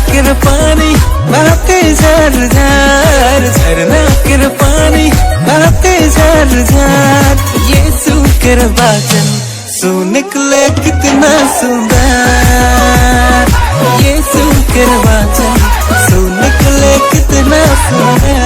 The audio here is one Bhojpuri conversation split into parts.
कर पानी बहते झर झर, झरना कर पानी बहते झर झर। यीशु कर वचन सुन निकले कितना सुंदर, यीशु कर वचन सुन निकले कितना सुंदर।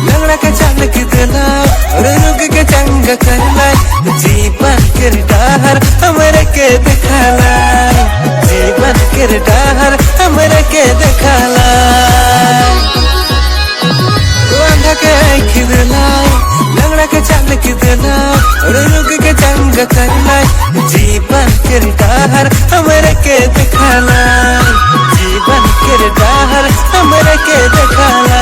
लंगड़ा के चल कितना और रुक के चंग करना, जीवन कर डहर हमरे के दिखाला, जीवन कर डहर हमरे के दिखाला। आंधा के खिदला लंगड़ा के चल कितना और रुक के चंग करना, जीवन कर डहर हमरे के दिखाला, जीवन कर डहर हमरे के दिखाला।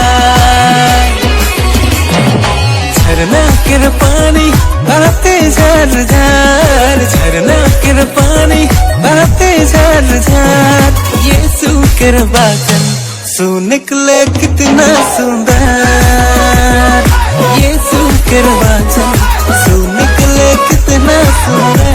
झरना कर पानी बहते झर झर, झरना कर पानी बहते झर झर। यीशु कर वचन सुन निकले कितना सुंदर, यीशु कर वचन सुन निकले कितना सुंदर।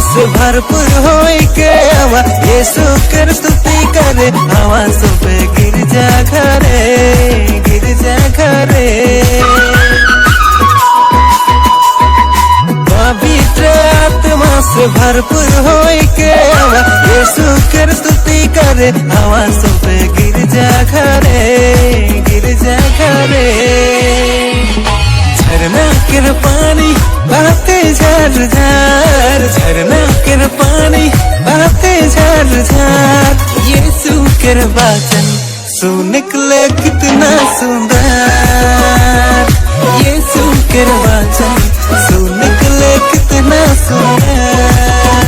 से भरपूर होई के आवा यीशु कर स्तुति करे, आवा सब गिरजा घरे, गिरजा घरे। पवित्र आत्मा से भरपूर होई के आवा यीशु कर स्तुति करे, आवा सब गिरजा घरे, गिरजा घरे। झरना कर पानी बहते झर झर, झरना कर पानी बहते झर झर। यीशु कर वचन सुन निकले कितना सुंदर, यीशु कर वचन सुन निकले कितना सुंदर।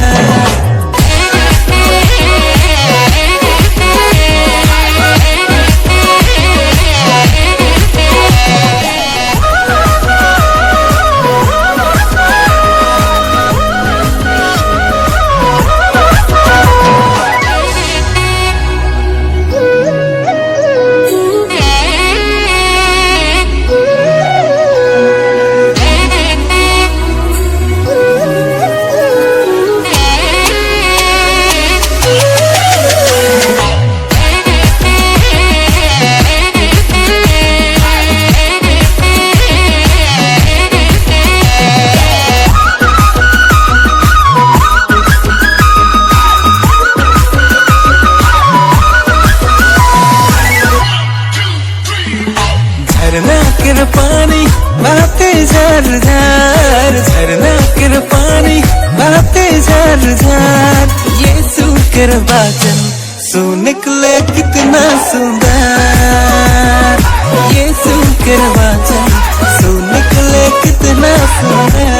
झरना कर पानी बहते झर झर, झरना कर पानी बहते झर झर। यीशु कर वचन सुन निकले कितना सुंदर, यीशु कर वचन सुन निकले कितना सुंदर।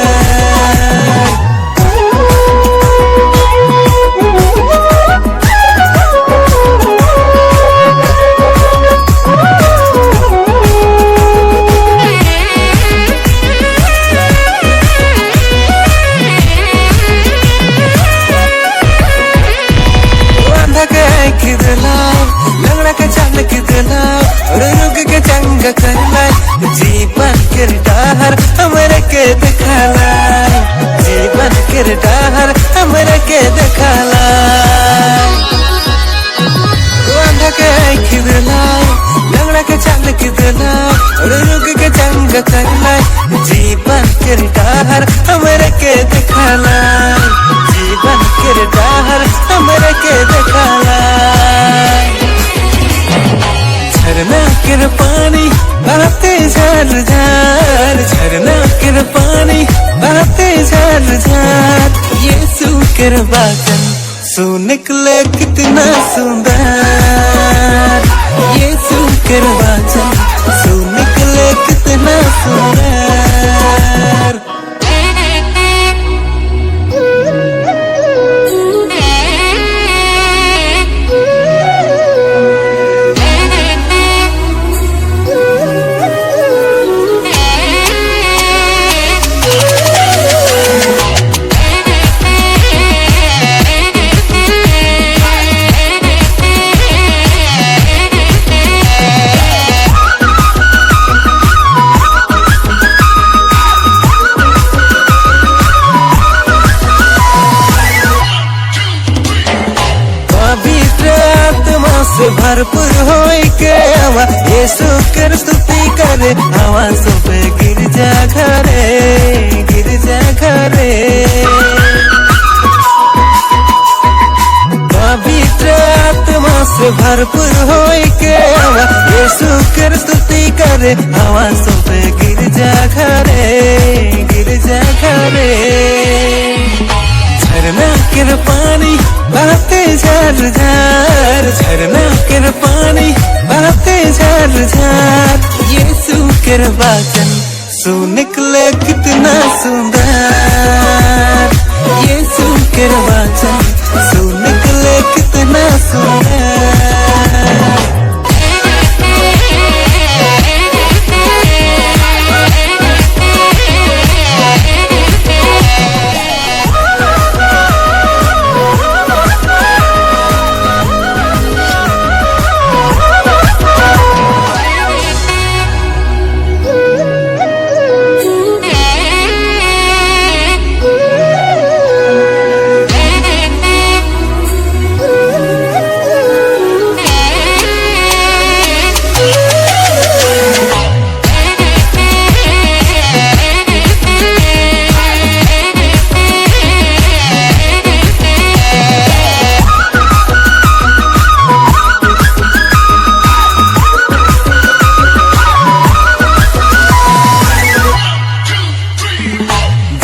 लंगड़ा के चल कितना और रुक के चंग करना, जीवन कर डहर हमरे के दिखाला, जीवन कर डहर हमरे के दिखाला। आंधा के खिदला लंगड़ा के चल कितना और रुक के चंग करना, जीवन कर डहर हमरे के दिखाला, जीवन कर डहर हमरे के दिखाला। के वचन सुन निकले कितना सुंदर, यीशु के वचन सुन निकले कितना सुंदर। से भरपूर होई के आवा यीशु कर स्तुति करे, आवाज़ों पे गिरजा घरे, गिरजा घरे। पवित्र आत्मा से भरपूर होई के आवा यीशु कर स्तुति करे, आवाज़ों पे गिरजा घरे, गिरजा घरे। झरना के पानी बहते झर झर, झरना के पानी बहते झर झर। यीशु के वचन सुन निकले कितना सुंदर, यीशु के वचन सुन निकले कितना सुंदर।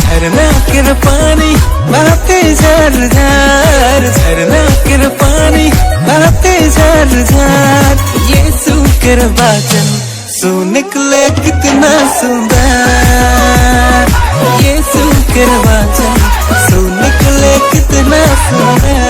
झरना के पानी बहते झर झर, झरना के पानी बहते झर झर। यीशु के वचन सुन निकले कितना सुंदर, यीशु के वचन सुन निकले कितना सुंदर।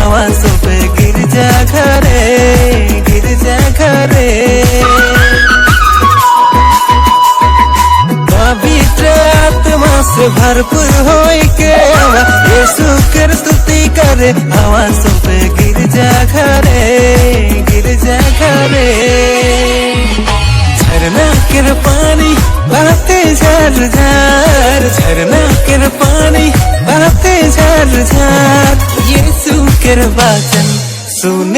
आवाज़ों पे गिरजा घरे, गिरजा घरे। पवित्र आत्मा से भरपूर होई के आवा यीशु की स्तुति करे, आवाज़ों पे गिरजा घरे, गिरजा घरे। झरना के पानी बहते झर झर, झरना के पानी बहते झर झर। यीशु के वचन सुन